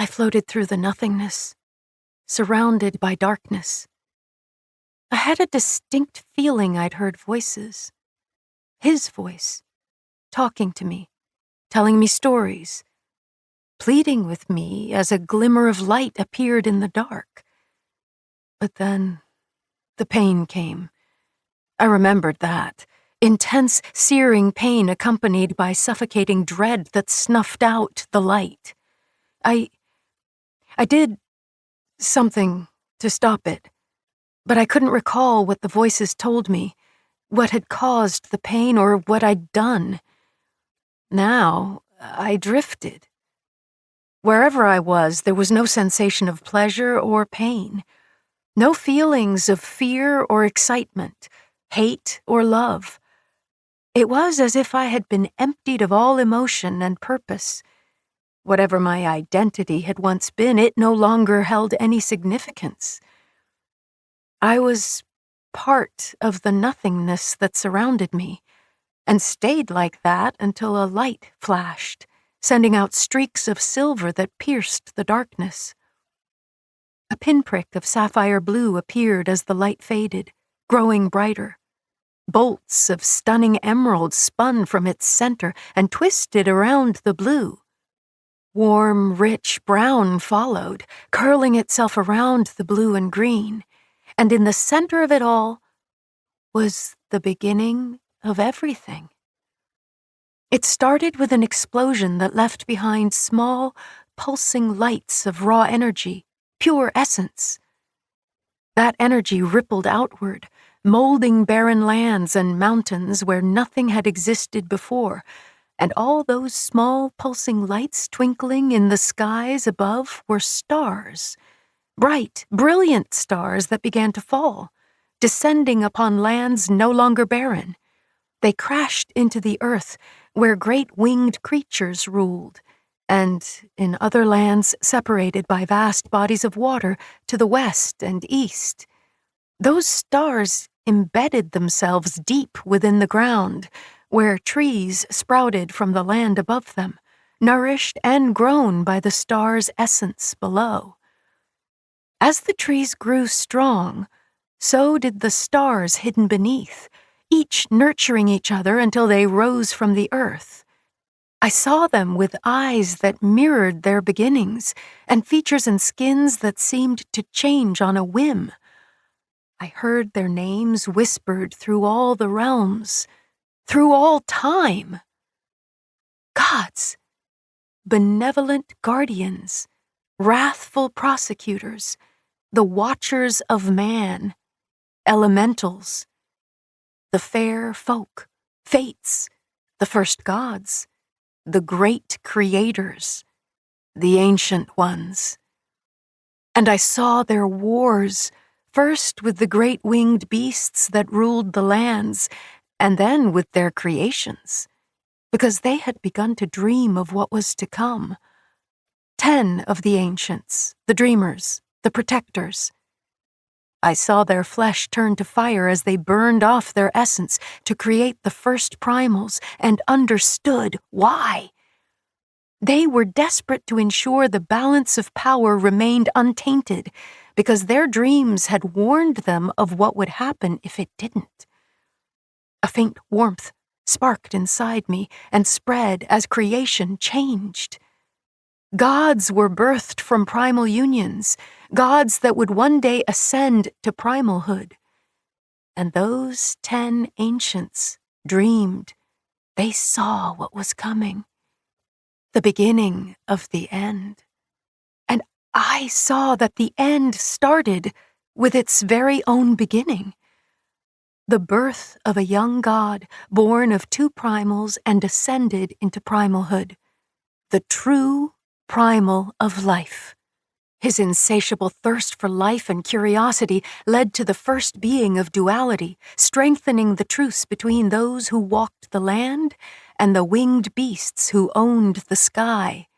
I floated through the nothingness, surrounded by darkness. I had a distinct feeling I'd heard voices. His voice, talking to me, telling me stories, pleading with me as a glimmer of light appeared in the dark. But then the pain came. I remembered that. Intense, searing pain accompanied by suffocating dread that snuffed out the light. I did something to stop it, but I couldn't recall what the voices told me, what had caused the pain or what I'd done. Now, I drifted. Wherever I was, there was no sensation of pleasure or pain, no feelings of fear or excitement, hate or love. It was as if I had been emptied of all emotion and purpose. Whatever my identity had once been, it no longer held any significance. I was part of the nothingness that surrounded me, and stayed like that until a light flashed, sending out streaks of silver that pierced the darkness. A pinprick of sapphire blue appeared as the light faded, growing brighter. Bolts of stunning emerald spun from its center and twisted around the blue. Warm, rich brown followed, curling itself around the blue and green, and in the center of it all was the beginning of everything. It started with an explosion that left behind small, pulsing lights of raw energy, pure essence. That energy rippled outward, molding barren lands and mountains where nothing had existed before, and all those small pulsing lights twinkling in the skies above were stars, bright, brilliant stars that began to fall, descending upon lands no longer barren. They crashed into the earth where great winged creatures ruled, and in other lands separated by vast bodies of water to the west and east. Those stars embedded themselves deep within the ground, where trees sprouted from the land above them, nourished and grown by the star's essence below. As the trees grew strong, so did the stars hidden beneath, each nurturing each other until they rose from the earth. I saw them with eyes that mirrored their beginnings, and features and skins that seemed to change on a whim. I heard their names whispered through all the realms, through all time. Gods, benevolent guardians, wrathful prosecutors, the watchers of man, elementals, the fair folk, fates, the first gods, the great creators, the ancient ones. And I saw their wars, first with the great winged beasts that ruled the lands, and then with their creations, because they had begun to dream of what was to come. 10 of the ancients, the dreamers, the protectors. I saw their flesh turn to fire as they burned off their essence to create the first primals, and understood why. They were desperate to ensure the balance of power remained untainted, because their dreams had warned them of what would happen if it didn't. A faint warmth sparked inside me and spread as creation changed. Gods were birthed from primal unions, gods that would one day ascend to primalhood. And those 10 ancients dreamed. They saw what was coming, the beginning of the end. And I saw that the end started with its very own beginning. The birth of a young god born of 2 primals and ascended into primalhood, the true primal of life. His insatiable thirst for life and curiosity led to the first being of duality, strengthening the truce between those who walked the land and the winged beasts who owned the sky.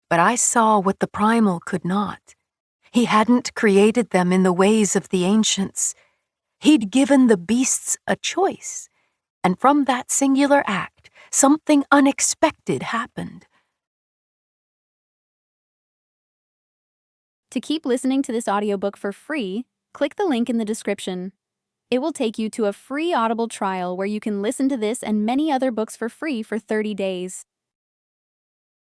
But I saw what the primal could not. He hadn't created them in the ways of the ancients. He'd given the beasts a choice, and from that singular act, something unexpected happened. To keep listening to this audiobook for free, click the link in the description. It will take you to a free Audible trial where you can listen to this and many other books for free for 30 days.